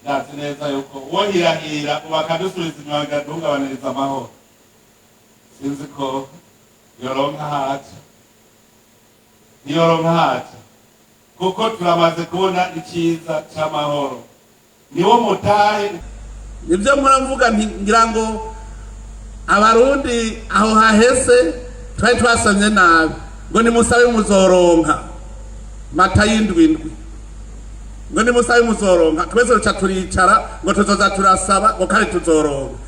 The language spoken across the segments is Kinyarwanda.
ndazi neza yuko uwo hirahira ubu akadusubiza inyuma agatungabaniriza amahoro sinzi ko yoronka haca niyoronka haca kuko turamaze kubona icyiza c'amahoro niwo mutahe. Nibyo muravuga ngira ngo abarundi aho hahese twari twasomye nabi ngo nimusabe muzoronka mata y'indwindwi ngo nimusabe muzoronka twese ruca turicara ngo tuzoza turasaba ngo kare tuzoronka.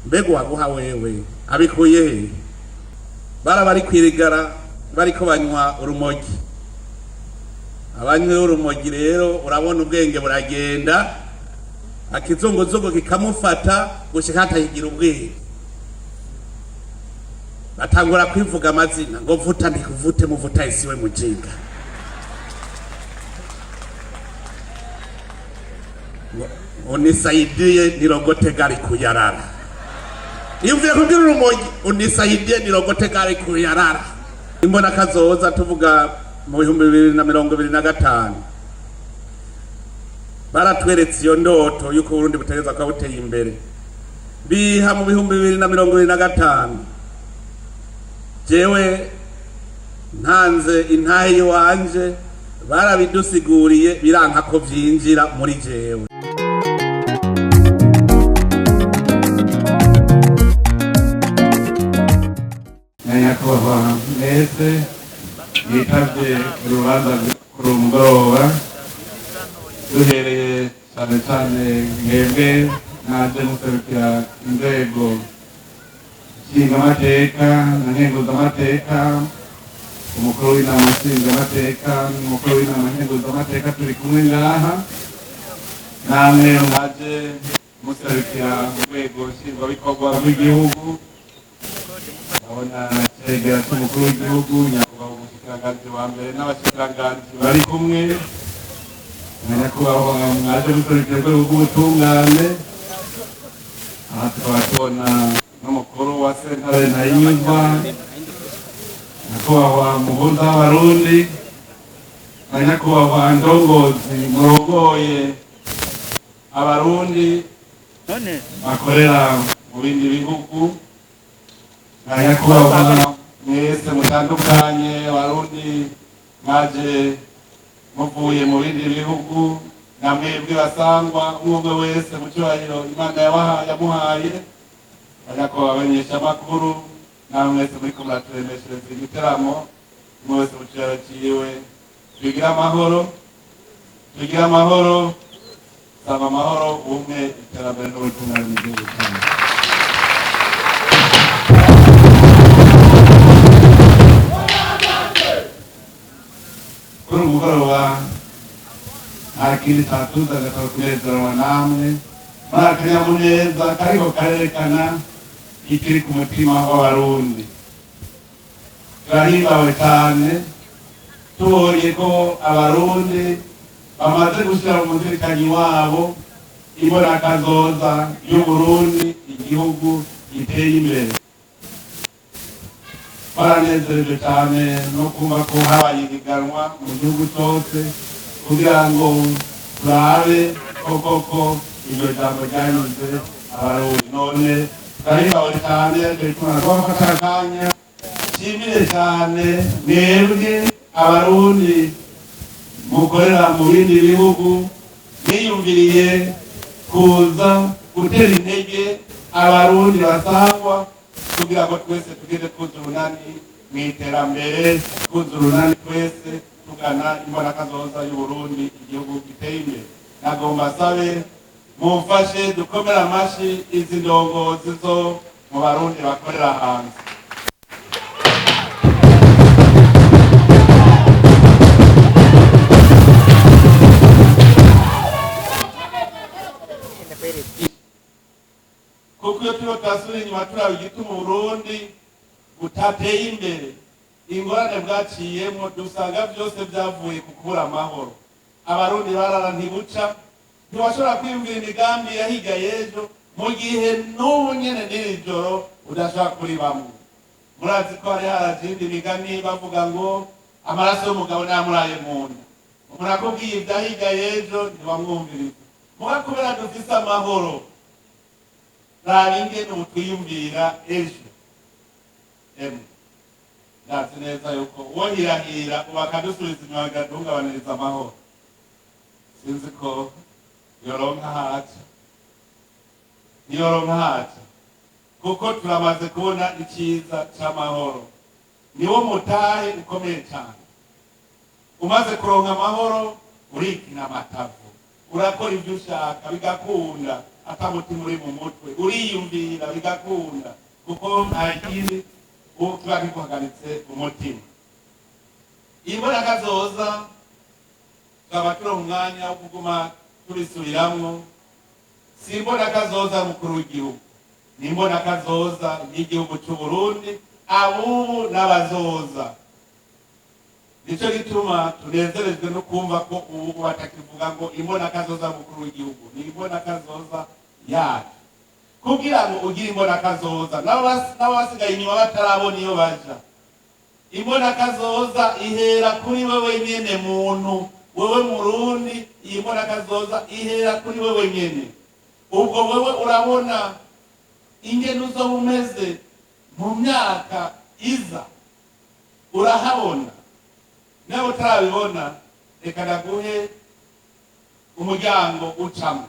Mbega waguha wewe abikuye he? Barabari kwirigara bariko banywa urumogi. Abanywe urumogi rero urabona ubwenge buragenda akizunguzungu kikamufata gushika hatayigira ubwenge. Batangura kwivuga amazina ngo vuta ndikuvute muvuta isiwe mujinga. Unisaidie nirogote gari kuyarara. Iyumviye kugira urumogi unisaidie nirogote gari kuyarara. Imbona kazoza tuvuga mu 2025 baratweretse iyo ndoto yuko Burundi butegeza kwa buteye imbere. Biha mu 2025 jewe ntanze intahe wanje barabidusiguriye biranka ko vyinjira muri jewe. Nyakubahwa mwese yitavye urubanza kuri umugoroba duhereye cyane cyane mwebwe naje muserukira inzego nshingamateka na nkenguzamateka, umukuru w'inama nshingamateka n'umukuru w'inama nkenguzamateka turi kumwe ngaha, namwe mwaje muserukira urwego nshingwabikorwa rw'igihugu. Ndabona cegera c'umukuru w'igihugu nyakubahwa umushikiranganji wa mbere n'abashikiranganji bari kumwe, nyakubahwa mwaje muserukira urwego rw'ubutungane. Aha tukaba tubona n'umukuru wa sentare Ntahinyuzwa, nyakubahwa muhuza w'abarundi na nyakubahwa ndongozi murongoye abarundi bakorera mu bindi bihugu, na nyakubahwa mwese mutandukanye abarundi mwaje muvuye mu bindi bihugu, na mwebwe basangwa umwe wese mu cyubahiro Imana yamuhaye, nyakubahwa abamenyeshamakuru namwe mwese muriko muraturemeshereza igiteramo, umwe wese mu cyubahiro ciwe. Tugira amahoro, tugira amahoro, saba amahoro, ubumwe, iterambere n'ubutungane mu gihugu cyacu. Kuri umugoroba nta kindi cyatuzanye atari kunezerwa namwe muri akanyamuneza kariko karerekana ikiri ku mutima w'abarundi. Turahimbawe cyane tubonye ko abarundi bamaze gushyira mu muzirikanyi wabo imbonakazoza y'Uburundi, igihugu giteye imbere. Baranezereje cyane no kumva ko habaye ihiganwa mu gihugu cyose kugira ngo turabe koko iryo jambo ryanyuze abarundi. None turahimbawe cyane turi kubafata akanya nshimire cyane mwebwe abarundi mukorera mu bindi bihugu mwiyumviriye kuza gutera intege abarundi basangwa kugira ngo twese tugende twuzuye urunani mu iterambere, twuzuye urunani twese tugana imbonakazoza y'Uburundi, igihugu giteye imbere. Nagomba sabe mumfashe dukomere amashi izi ndongozi zo mu barundi bakorera hanze. Kuko iyo turiho turasubira inyuma turaba igituma Uburundi butateye imbere, ingorane bwaciyemo dusanga byose byavuye ku kubura amahoro. Abarundi barara ntibuca, ntibashobora kwiyumvira imigambi yahiga y'ejo mu gihe n'ubu nyene n'iri joro udashobora kuri bamwe. Murazi ko hari haraje indi migani bavuga ngo amaraso y'umugabo ntamuraye mu nda. Umuntu akubwiye ibyahiga y'ejo ntiwamwumviriza, muga kubera dufise amahoro raba ingene utwiyumvira ejo ndazi neza yuko uwo hirahira ubu akadusubiza inyuma agaduhungabaniriza amahoro sinzi ko yoronka haca niyoronka haca kuko turamaze kubona icyiza c'amahoro niwo mutahe ukomeye cyane umaze kuronka amahoro urikina amatavu urakora ibyo ushaka bigakunda atamutima uri mu mutwe uriyumvira bigakunda kuko nta kindi tuba biguhagaritse umutima imbaraga zoza tukaba turi umwanya wo kuguma tubisubiramwo si imbaraga zoza mukuru w'igihugu ni imbaraga zoza y'igihugu cy'u Burundi abubu n'abazoza nico gituma tunezerejwe no kumva ko ubu batakivuga ngo imbaraga zoza mukuru w'igihugu ni imbaraga zoza yacu kugira ngo ugire imbaraga zoza n'abasigaye inyuma batarabona iyo baja imbaraga zoza ihera kuri wewe nyene muntu wewe Murundi iyi imbaraga zoza ihera kuri wewe nyene ubwo wewe urabona ingene uzoba umeze mu myaka iza urahabona nawe utarabibona reka naguhe umuryango ucamo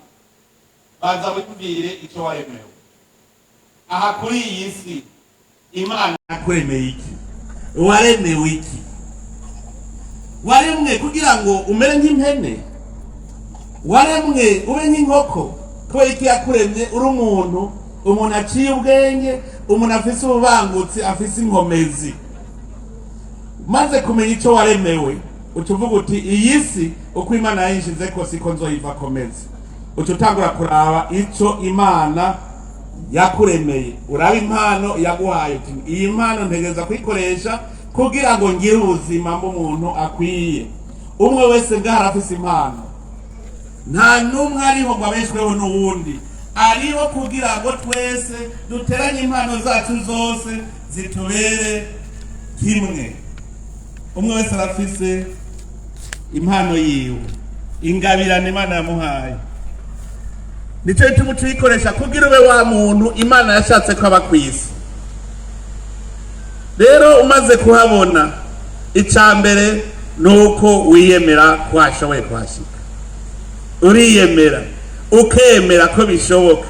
baza witubwire ico waremewe aha kuri iyi si Imana yakuremeye iki waremewe iki waremwe kugira ngo umere nk'impene waremwe ube nk'inkoko kubera iki yakuremye uri umuntu aciye ubwenge umuntu afise ububangutsi afise inkomezi maze kumenya ico waremewe utuvuga uti iyi si uko Imana yayinshize ko siko nzoyiva komeza ututangura kuraba ico Imana yakuremeye uraba impano yaguhaye uti iyi mpano ntegeza kwikoresha kugira ngo ngire ubuzima bw'umuntu akwiye umwe wese bwarafise impano nta numwe ariho ngo abeshweho n'uwundi ariho kugira ngo twese duteranye impano zacu zose zitubere kimwe umwe wese arafise impano yiwe ingabirane Imana yamuhaye nico gituma tuyikoresha kugira ube wa muntu Imana yashatse ko aba kw'isi rero umaze kuhabona icambere nuko wiyemera kwashoboye kwashika uriyemera ukemera ko bishoboka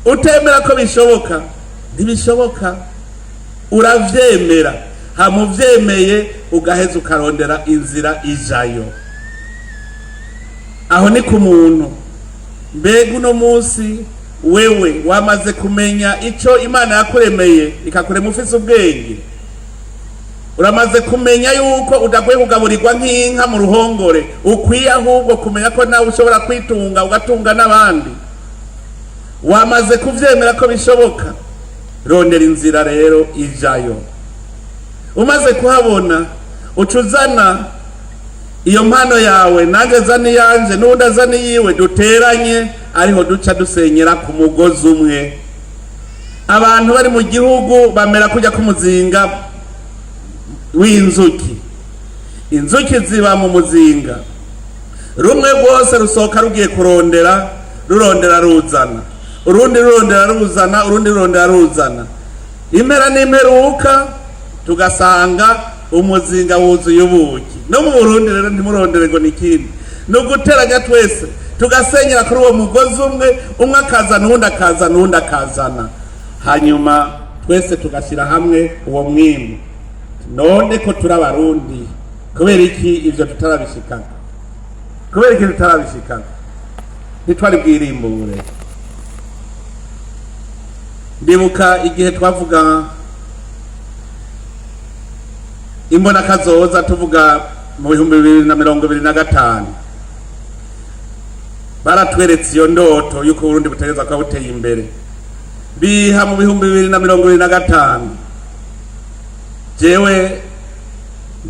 utemera ko bishoboka ntibishoboka uravyemera hamuvyemeye ugaheza ukarondera inzira ijayo aho ni ku muntu mbega uno munsi wewe wamaze kumenya ico Imana yakuremeye ikakurema ufise ubwenge uramaze kumenya yuko udakwiye kugaburirwa nk'inka mu ruhongore ukwiye ahubwo kumenya ko nawe ushobora kwitunga ugatunga n'abandi wamaze kuvyemera ko bishoboka rondera inzira rero ijayo umaze kuhabona ucuzana iyo mpano yawe nange zani yanje n'undi azani yiwe duteranye ariho duca dusenyera ku mugozi umwe abantu bari mu gihugu bamera kujya kumuzinga w'inzuki inzuki ziba mu muzinga rumwe rwose rusohoka rugiye kurondera rurondera ruzana urundi rurondera ruzana urundi rurondera ruzana impera n'imperuka tugasanga umuzinga wuzuye ubuki no mu Burundi rero ntimurondere ngo nikindi no guteranya twese tugasenyera kuri uwo mugozi umwe akazana uwundi akazana uwundi akazana hanyuma twese tugashyira hamwe uwo mwimbu none ko turi abarundi kubera iki ivyo tutarabishikana kubera iki tutarabishikana ntitwari bwirimbure ndibuka igihe twavuga imbona kazoza tuvuga mu 2025 baratweretse iyo ndoto yuko Burundi butegeza kwa buteye imbere biha mu 2025 jewe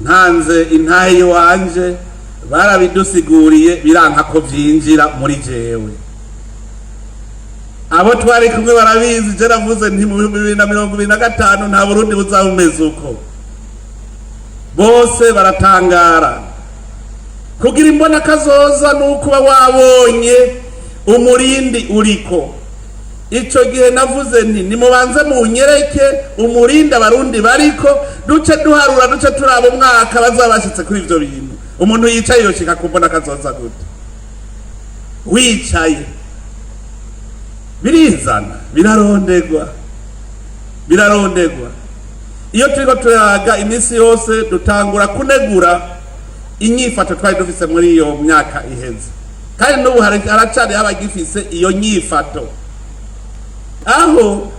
ntanze intahe wanje barabidusiguriye biranka ko vyinjira muri jewe abo twari kumwe barabizi je navuze nti mu 2025 nta Burundi buzabumeze uko bose baratangara kugira imbona kazoza nukuba wabonye umurindi uriko. Ico gihe navuze nti nimubanze munyereke umurindi abarundi bariko duce duharura duce turaba umwaka bazabashitse kuri ivyo bintu. Umuntu yicaye yoshika kumbona kazoza gute? Wicaye birizana birarondegwa iyo turiko turaga imisi yose dutangura kunegura inyifato twari dufise muri iyo myaka iheze, kandi n'ubu haracari abagifise iyo nyifato, aho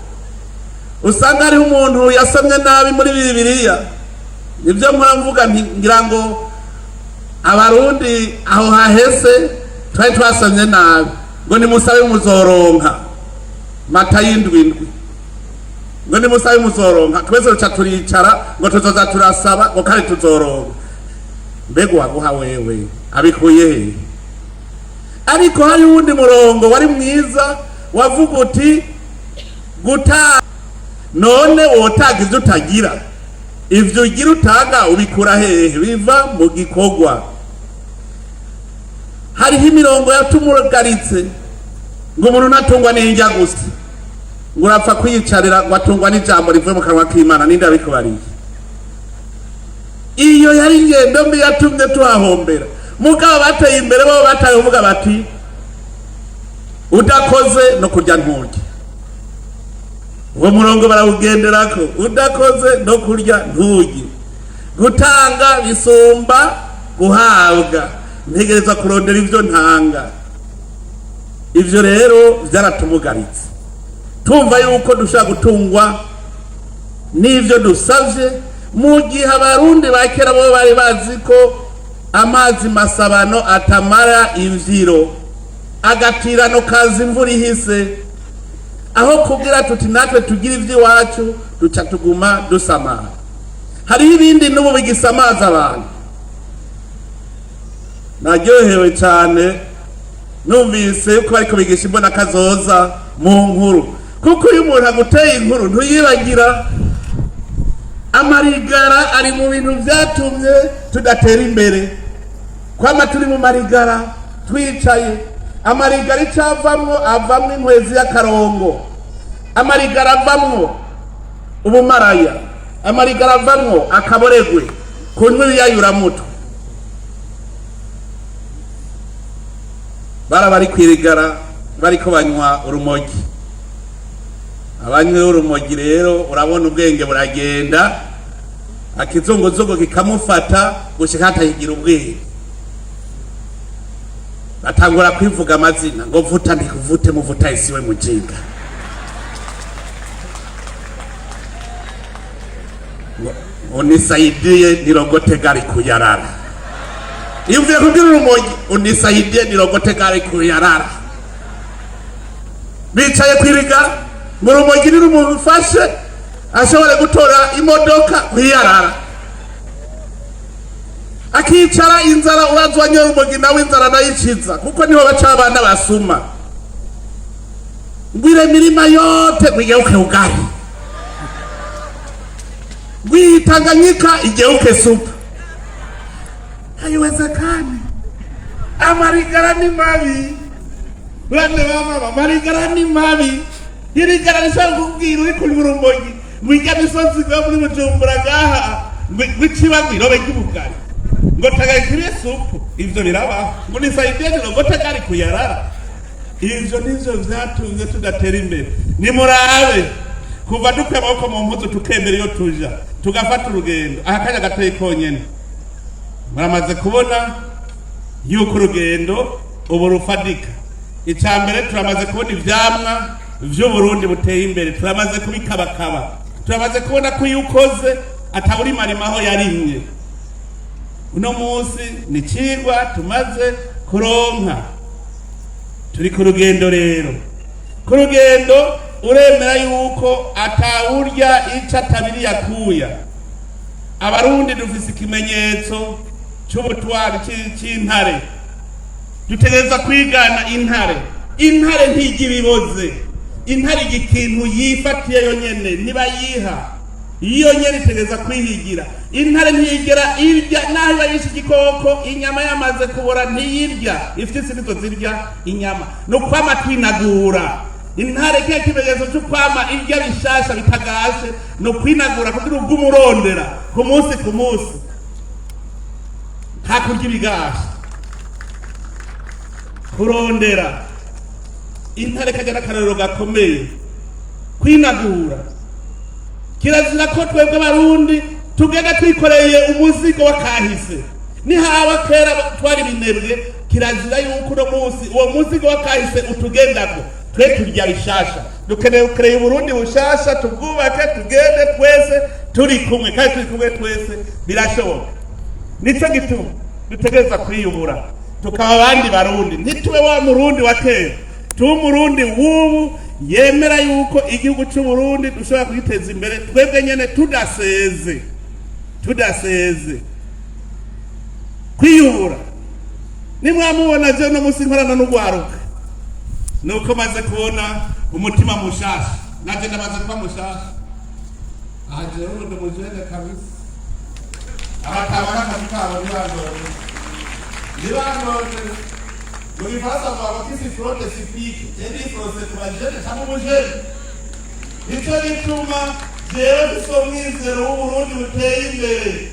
usanga hariho umuntu yasomye nabi muri Bibiliya. Nivyo mpora mvuga ngira ngo abarundi aho hahese twari twasomye nabi ngo nimusabe muzoronka, Matayo 7 ngo nimusabe muzoronka. Twese ruca turicara ngo tuzoza turasaba ngo kandi tuzoronka. Mbega waguha wewe abikuye he? Ariko hari uwundi murongo wari mwiza wavuga uti guta none wotaga ivyo utagira, ivyo ugira utaga ubikura hehe? Biva mu gikorwa. Hariho imirongo yatumugaritse ngo umuntu natungwa n'indya gusa, ngo urapfa kwiyicarira watungwa n'ijambo rivuye mu kanwa k'Imana. Ninde abikubariye? Iyo yari ingendo mbi yatumye tuhahombera. Mugabo bateye imbere bo bataye uvuga bati udakoze no kurya nturye. Uwo murongo barawugenderako, udakoze no kurya nturye. Gutanga bisumba guhabwa, ntegereza kurondera ivyo ntanga. Ivyo rero vyaratumugaritse, tumva yuko dushaka gutungwa n'ivyo dusavye, mu gihe abarundi bakera bo bari bazi ko amazi masabano atamara imvyiro, agatirano kaza imvura ihise. Aho kugira tuti natwe tugira ivy'iwacu duca tuguma dusamara. Hariho ibindi n'ubu bigisamaza abantu. Naryohewe cyane numvise ko bariko bigisha imbona kazoza mu nkuru, kuko uyu muntu aguteye inkuru ntuyibagira. Amarigara ari mu bintu vyatumye tudatera imbere. Kwama turi mu marigara twicaye, amarigara icavamwo avamwo inkwezi y'akarongo, amarigara avamwo ubumaraya, amarigara avamwo akaboregwe, kunywa ibiyayuramutwe. Bari kwirigara bariko banywa urumogi. Abanywe urumogi rero urabona ubwenge buragenda, akizunguzugo kikamufata gushika hatayigira ubwenge. Batangura kwivuga amazina ngo vuta ndikuvute muvuta isiwe mujinga, unisaidie nirogote gari kuyarara. Ivyo kugira urumogi, unisaidie nirogote gari kuyarara. Bicaye kwirigara mu rumogi nirumufashe ashobora gutora imodoka kuyarara, akicara inzara urazwa nyorumogi nawe inzara nayikiza, kuko niho baca abana basuma. Ngwire mirima yote gwigeuke ugari, gwitanganyika igeuke supu. Haiwezekani. Amarigara ni mabi. Bane baba amarigara ni mabi. Irigara rishaka kubwira uri kuri urumogi mwijya misozi kwa muri Bujumbura gaha gwikiba gwirobe cy'ubugari ngo tagakire supu. Ivyo biraba ngo nisaidie ngo tagari kuyarara. Ivyo nivyo vyatumye tudatera imbere. Nimurabe kuva dukwe amaboko mu mpuzu tukembere yo tuja tugafata urugendo akanya gateye konyene. Muramaze kubona yuko urugendo ubu rufadika. Icambere turamaze kubona ivyamwa vyo Burundi buteye imbere, turamaze kubikabakaba, turamaze kubona ko yukoze ataburi marima aho yarimye. Uno munsi ni cigwa tumaze kuronka. Turi ku rugendo rero, ku rugendo uremera yuko atawurya ica atabiri yakuya. Abarundi dufise ikimenyetso cy'ubutwari cy'intare, dutegereza kwigana intare. Intare ntigira ibiboze, intare ikintu yifatiye yonyene nibayiha iyo nyene itegereza kwihigira. Intare ntiyigera irya naho bayisha igikoko, inyama yamaze kubora ntiyirya, ifite nizo zirya inyama. No kwama twinagura. Intare kiya kimenyetso cyo kwama irya bishasha bitagashe, no kwinagura kugira ugume urondera ku munsi nta kurya ibigashe, kurondera. Intare kagera akarero gakomeye kwinagura. Kirazira ko twebwe Barundi tugenda twikoreye umuzigo wa kahise. Nihaba kera twari binebwe, kirazira yuko no munsi uwo muzigo wa kahise utugendako. Twe turya bishasha, dukeneye kureye Burundi bushasha, tubwubake, tugende twese turi kumwe, kandi turi kumwe twese birashoboka. Nico gituma dutegereza kwiyubura tukaba abandi Barundi, ntitube wa Murundi wa kera, tube Murundi wubu yemera yuko igihugu cy'u Burundi dushobora kugiteza imbere twebwe nyene tudaseze kwiyubura. Nimwamubona je no musi nkorana n'ugwaruka, nuko maze kubona umutima mushasha, naje ndamaze kuba mushasha. Aje urundo mujene kabisa, abatabana kabikabo nibandone muri fasa baba kisi frote sipiki jadi frose tubajene samu mujene. Icyo gituma jewe dusomwizero w'Uburundi buteye imbere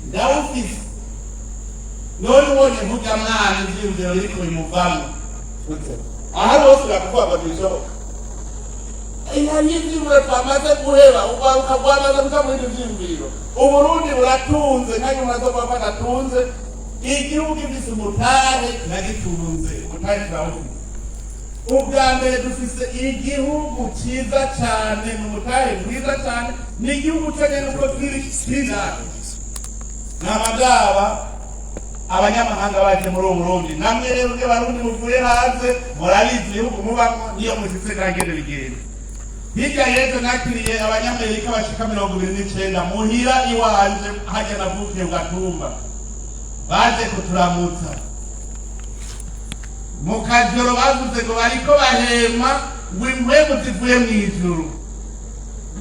ndawufise. None ubonye mvuga mwana ivyiyumviro biriko bimuvamo aha bose bakuvuga bishoboka. Ivyiyumviro twamaze guheba, ugaruka rwamaze guca muri ivyo vyiyumviro. Uburundi buratunze kandi umaze kuba badatunze. Igihugu gifise umutahe nagitunze, umutahe turawufise. Ubwa mbere dufise igihugu ciza cane, n'umutahe mwiza cane, n'igihugu conyene uko kiri n'amagaba abanyamahanga baje muri Burundi. Namwe rero nge Barundi muvuye hanze murabizi ibihugu mubamwo niyo mushitse kangere bigenda. Hirya yejo nakiriye abanyamerika bashika 29 muhira iwanje haje navukiye Gatumba, baje kuturamutsa mu kajoro. Bavuze ngo bariko bahema ngo impwemu zivuye mw'ijuru,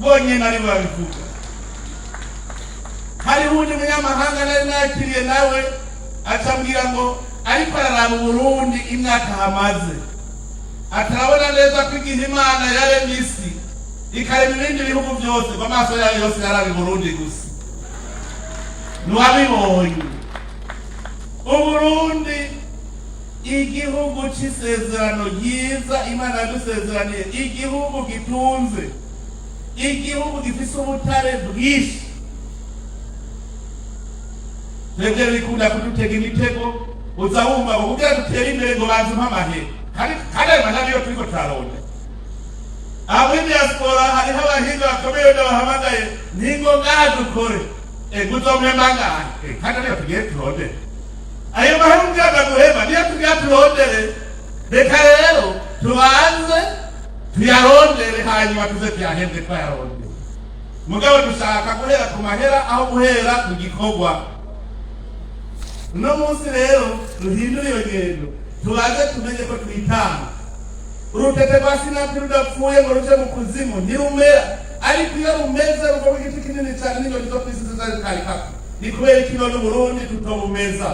bonye nari babivuga. Hari undi munyamahanga nari nakiriye nawe acambwira ngo ariko araraba Burundi imyaka hamaze, atarabona neza ko igihe Imana yaremye isi ikarema ibindi bihugu byose, ngo amaso yayo yose yarabe Burundi gusa. Ntiwabibonye Uburundi igihugu c'isezerano ryiza Imana yadusezeraniye, igihugu gitunze, igihugu gifise ubutare bwinshi. Twebwe bikunda kudutega imitego, uza wumva ngo kugira dutere imbere ngo bazumpa amahera, kandi ayo mahera niyo turiko turaronda. Abo diaspora hariho abahinga bakomeye bahamagaye ningo ngaha dukore, muzompemba ngahe, kandi niyo tugiye turondere. Ayo mahera ujaga guhema niyo tugiye turondere. Reka rero tubanze tuyarondere, hanyuma tuze tuyahembe twayarondere. Mugabo dushaka guhera ku mahera aho guhera ku gikorwa. Uno munsi rero duhindura iyo ngendo, tubanze tumenye ko twitanga. Urutete rwa sinapi rudapfuye ngo ruje mu kuzimu ntirumera, ariko iyo rumeze ruva ku giti kinini cyane n'inyoni zo kw'isi zikarikako. Ni kubera iki none Burundi tutobumeza?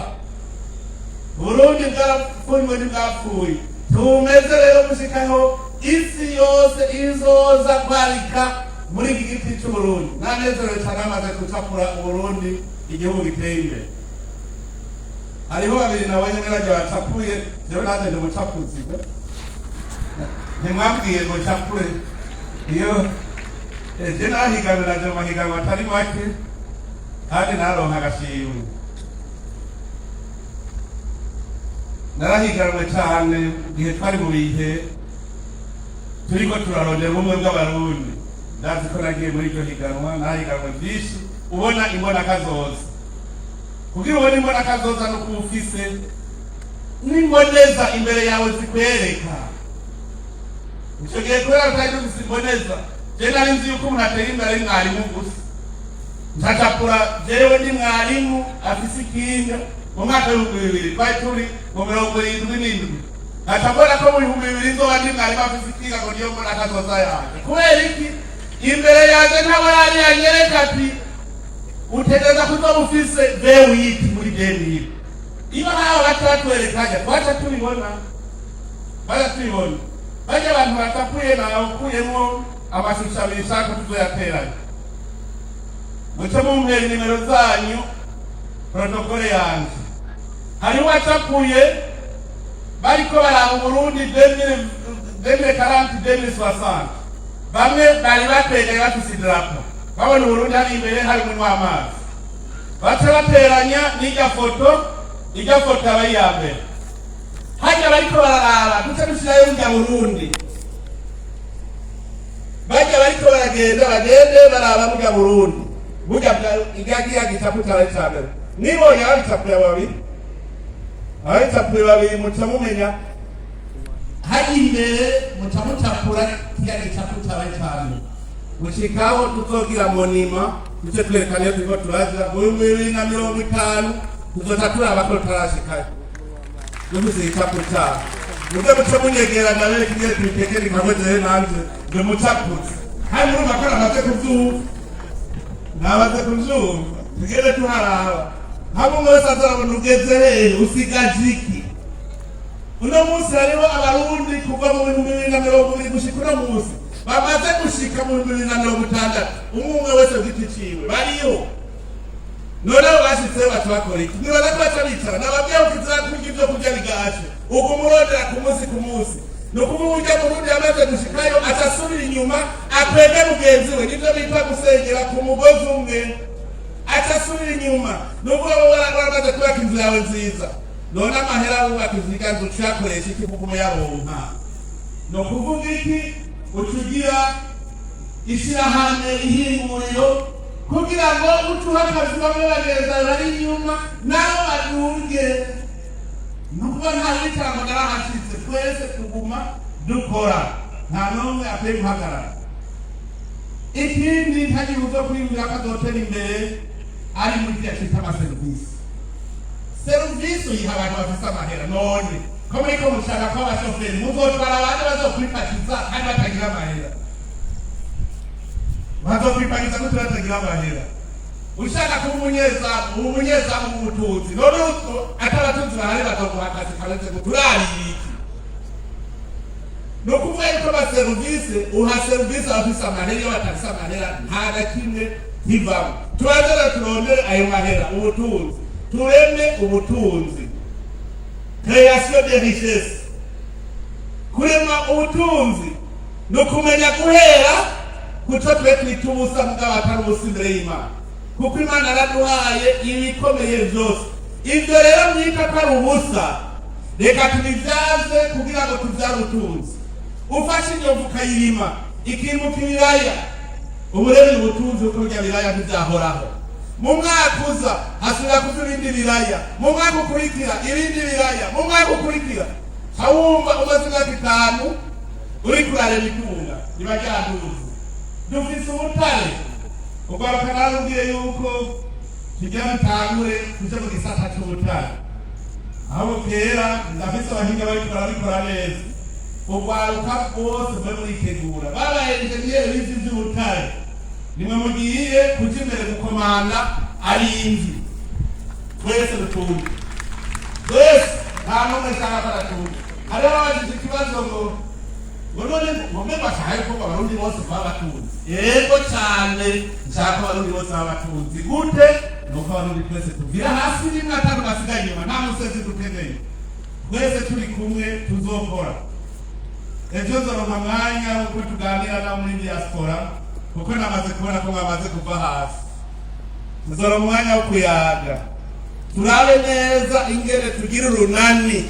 Burundi bwarapfuye ntibwapfuye, tumeze rero gushikaho isi yose izoza kwarika muri iki giti c'Uburundi. Nanezerewe cyane amaze gucapura Uburundi igihugu giteye imbere. Hariho babiri nabonye ngarajya bacapuye, jewe naje ndi mucapuzi. Ntimwabwiye ngo ncapure. Iyo je nahiganira je mahiganwa atari make, kandi naronka agashimwe. Narahiganwe cyane igihe twari mu bihe turiko turarondera ubumwe bw'Abarundi. Ndazi ko nagiye muri iryo higanwa, nahiganwe byinshi, ubona imbona kazoza. Kugira ubone imbona kazoza no kubufise n'imboneza imbere yawe zikwereka. Ico gihe kubera tutari dufise imboneza, je nari nzi yuko umuntu atera imbere ari mwarimu gusa. Ncacapura jewe ndi mwarimu afise ikinga. Mu mwaka w'ibihumbi bibiri twari turi mu 77. Ncacambona ko mu 2000 nzoba ndi mwarimu afise ikinga ngo niyo mbona kazoza yaje. Kubera iki? imbere yanjye ntabo yari yanyereka ati utegereza kuzoba ufise V8 muri denire. Iyo nawe batatuwerekanya twaca tubibona bajya abantu batapuye nawe ukuyemo amashusho abiri shaka tuzoyateranya. Muce mumpera nimero zanyu protokole yanjye. Hariho uwacapuye bariko baraba Burundi 2040-2060. Bamwe bari bategeye bafise idarapo babona Burundi hari imbere harimo amazi, baca bateranya n'irya foto aba iya mbere. Hajya bariko bararaba duce dushirayo n'irya Burundi, bajya bariko bagende baraba n'irya Burundi burya igagiya gicapu cyawe cya mbere. Nibonye ababicapuye babiri muca mumenya hari imbere muca mucapura kirya gicapu cyawe cyane mushikaho tuzogira monima duce twerekana iyo turiko turaza mu 2050 tuzoca turaba ko tutarashikayo dufise igicapu cyawe muze muce munyegera nawe kigiye tubitekere nkamwezere nanje ngo mucapuze hari muri makara amaze kuvyumva nabaze kuvyumva tugende tuharaba hamwe wese azarabona ugeze hehe usigaje iki. Uno munsi hariho abarundi kuva mu 2020 gushika uno munsi bamaze gushika mu 2060 umwe wese ugiti ciwe bariyo. None bashitse batwakora iki? Nibaza ko bacabicara nababwiye ukizira kurya ivyo kurya bigaje ubwo murondera ku munsi no kuvuga Burundi amaze gushikayo atasubira inyuma akwege mugenzi we nivyo bitwa gusengera ku mugozi umwe. Atasubira inyuma nubwo baramaze kubaka inzu yawe nziza none amahera wubaka iziganzo cyakoresha iki kuko muyaronka. No kuvuga iki utugira ishirahamwe ihinguriro kugira ngo utuha akazi bamwe bageza bari inyuma nabo badunge nubwo nta witanga narahashitse twese tuguma dukora nta n'umwe apeye guhagarara. Ikindi ntagira uzo kwiyumvira ko azotera imbere ari muri bya twita amaserivisi uyiha abantu bafise amahera. None ko muriko mushaka ko abashoferi muzotwara abandi bazokwipatiza kandi batagira amahera, bazokwipatiza ko batagira amahera. Ushaka kuba umunyezamu mu butunzi none ataratunzi bahari bazoguha akazi karetse guturari iki. No kuvuga yuko abaserivisi uha serivisi abafise amahera iyo batafise amahera nta na kimwe hivamo. Turazera turondere ayo mahera ubutunzi tureme ubutunzi création de richesse. Kurema ubutunzi no kumenya guhera kuco twe twitubusa mugabo atari ubusimbire y'Imana kuko Imana araduhaye ibikomeye byose. Ivyo rero mwita ko ari ubusa reka tubivyaze kugira ngo tuvyare ubutunzi. Ufashe inyovu ukayirima ikimuka ibiraya uburere ubutunzi uko urya biraya ntibyahoraho. Mu mwaka uza hasubira kuva ibindi biraya, mu mwaka ukurikira ibindi biraya, mu mwaka ukurikira hawumva umaze imyaka 5 uri kurarema itunga riba ryaduze. Dufise ubutare ugaruka narubwiye yuko tujya bitangure kuja mu gisata c'ubutare aho kera ndafise abahinga bariko barabikora neza. Ugwaruka bose bamuritegura babaye engineer bizi by'ubutare nimwe mugiye kuja imbere gukomanda ari inzi twese rutunga twese nta n'umwe shaka karatunga. Hariho abajije ikibazo ngo none mumbe bashaye ko abarundi bose babatunzi. Yego cyane nshaka abarundi bose babatunzi gute nuko abarundi twese tuvira hasi rimwe atanu basigaye inyuma nta musezi dukeneye twese turi kumwe tuzokora. Ejo nzoronka mwanya wo tuganira na muri diaspora kuko namaze kubona ko mwamaze kuva hasi. Nzoronka umwanya wo kuyaga turabe neza ingene tugira urunani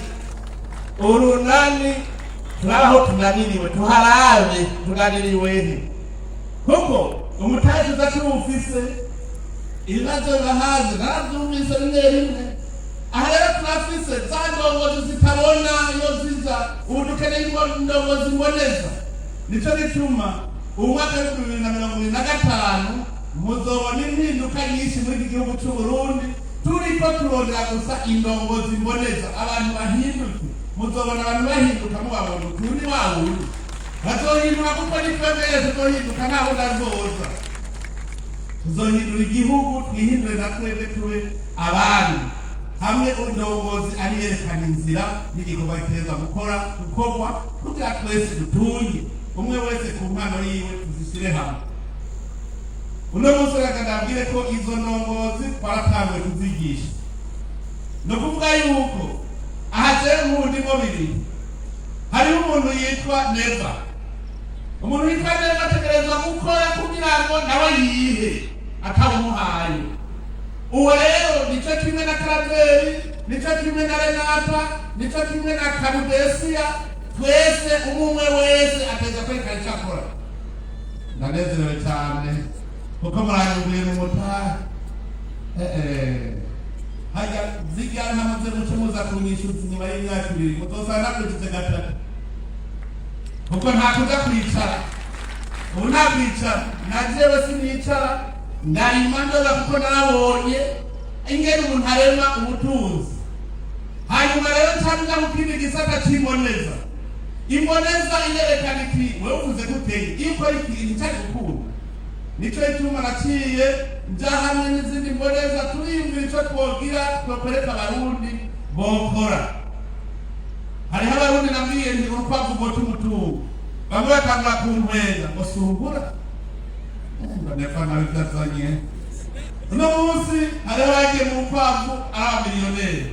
turaho tunaniriwe tuharabe tunaniriwe kuko umutaje uzashubufise ibibazo bahaze naravyumvise rimwe. Aha rero turafise za ndongozi zitabona iyo ziza ubu dukeneye indongozi mboneza. Nico gituma umwaka wa 2025 muzobona impinduka nyinshi muri iki gihugu cy'u Burundi. Turiko turondera gusa indongozi mboneza abantu bahinduke. Muzobona abantu bahinduka mubabona utundi wawundi bazohinduka kuko ni twebwe tuzohinduka ntaho nazoza, tuzohindura igihugu twihindure na twebwe tube abandi hamwe. Indongozi ari yerekana inzira n'igikorwa giteza gukorwa kugira twese dutunge, umwe wese ku mpano yiwe tuzishyire hamwe. Uno munsi reka ndabwire ko izo ndongozi twaratanguye kuzigisha. No kuvuga yuko aha jewe nkundimo bibiri, hariho umuntu yitwa Neva. Umuntu yitwa Neva ategerezwa gukora kugira ngo nawe yihe atawumuhaye. Uwo rero nico kimwe na Karaveri, nico kimwe na Renata, nico kimwe na Karudesia, twese umwe wese ateza kwerekana icyo akora. Ndanezerewe cyane kuko muranyumviye mu mutahe. Hajya zirya ntamaze muco muza kunyishyuza inyuma y'imyaka 2 muzosanga nakurikije gatatu, kuko ntakuja kwicara. Ubu ntakwicara, najewe sinicara, ndarima ndoza kuko narabonye ingene umuntu arema ubutunzi. Hanyuma rero ncamuja mu kindi gisata c'imboneza. Imboneza iyerekana iki? Wewe uvuze guteye iyo ukora ikintu cyari gukunda. Nico ituma naciye nja hamwe n'izindi mboneza turiyumvira ico twogira twokoreka abarundi bokora. Hariho abarundi nabwiye nti urupapuro rw'umutungo, bamwe batangura kuntwenga ngo sungura nefana bitazanye. Uno munsi hariho abagiye mu rupapuro ari miliyoneri,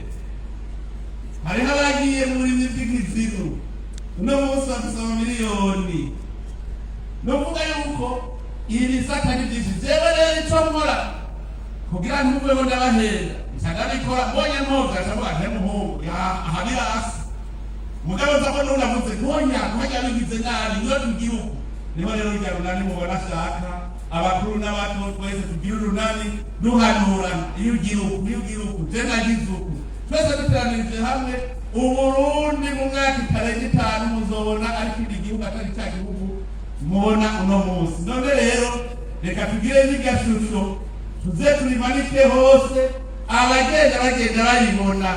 hariho abagiye muri by'ikiziru, uno munsi bafise amamiliyoni. Novuga yuko iri bisata ni byinshi. Jewe rero icyo nkora kugira ntubeho ndabahera nsagabikora mbonye mwoga cyangwa ntemuhungu ahari hasi mugabo nzako nunavuze ntonya kuhajya bigize nabi niyo tugihugu. Niho rero urya runani mubona ashaka abakuru n'abato twese tugira urunani duhanurana. Iyo ugihugu je nagize uku twese duteranirije hamwe Uburundi mu mwaka 5 muzobona ariko igihugu atari cya gihugu mubona uno munsi. None rero reka tugire n'igashusho tuze turimanike hose, abagenda baribona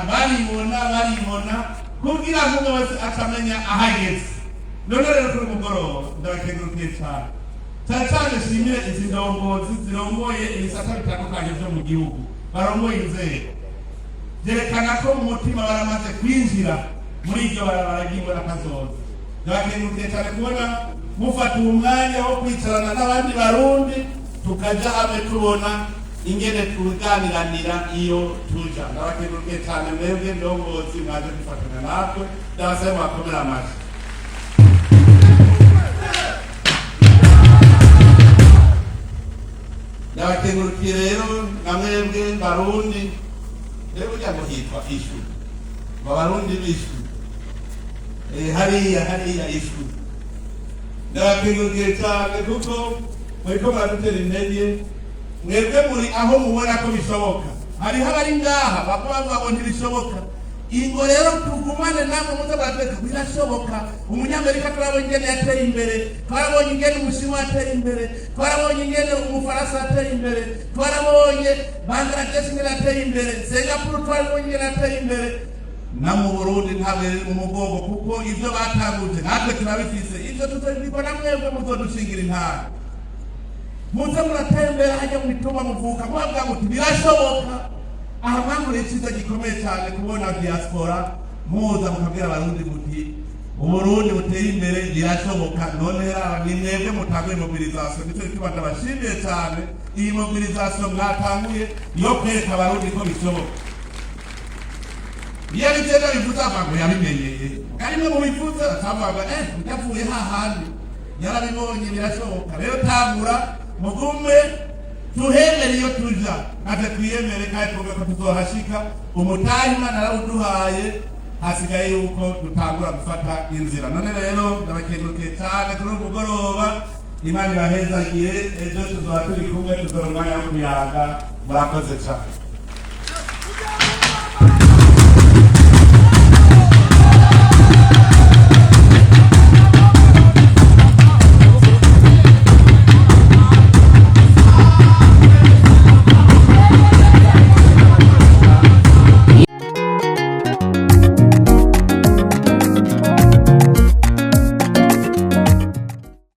kugira ngo bose akamenya ahageze. None rero kuri mugoroba ndabakengurukiye cyane cyane shimire izi ndongozi zirongoye ibisata bitandukanye byo mu gihugu, barongoye inzego, byerekana ko mu mutima baramaze kwinjira muri iryo barabaragiwe n'akazoza. Ndabakengurukiye cyane kubona mufata umwanya wo kwicarana n'abandi barundi tukaja hamwe tubona ingene tuganiranira iyo tuja. Ndabakengurukiye cyane mwebwe ndongozi mwaje kwifatanya natwe, ndabasaba mwakomera amashyi. Ndabakengurukiye rero na mwebwe barundi. Rero ujya ngo hitwa ishu, abarundi bishu hariya ishu. Ndabakengurukiye cyane kuko muriko muradutera intege. Mwebwe muri aho mubona ko bishoboka, hariho abari ngaha bavuga ngo ntibishoboka. Ingo rero tugumane namwe muze barateka birashoboka. Umunyamerika turabonye ingene yateye imbere, twarabonye ingene Umushinwa yateye imbere, twarabonye ingene Umufaransa yateye imbere, twarabonye Bangladesh ingene yateye imbere, Singapore twarabonye ingene yateye imbere. Na mu Burundi ntabwo umugongo kuko ivyo batanguje natwe turabifise. Ivyo tuzobibona mwebwe muzodushingira intara, muze muratembera hajya mu bituma muvuka muvuga ngo birashoboka. Aha mpamvu iciza gikomeye cyane kubona diaspora muza mukabwira abarundi muti Uburundi buteye imbere birashoboka. None rero ni mwebwe mutanguye mobilisation, nicyo gituma ndabashimiye cyane. Iyi mobilisation mwatanguye yo kwereka abarundi ko bishoboka. Iyo bitenda bivuze amago yabimenyeye, kandi mwe mubivuze atavuga ndavuye hahandi yarabibonye birashoboka. Rero tangura mugume tuhemere iyo tuja, ate twiyemere kandi tuvuge ko tuzohashika. Umutahe Imana narawuduhaye, hasigaye yuko dutangura gufata inzira. None rero ndabakengurukiye cyane kuri uyu mugoroba. Imana ibahezagiye, ejo tuzoba turi kumwe, tuzoronka yo kuyaga. Murakoze cyane.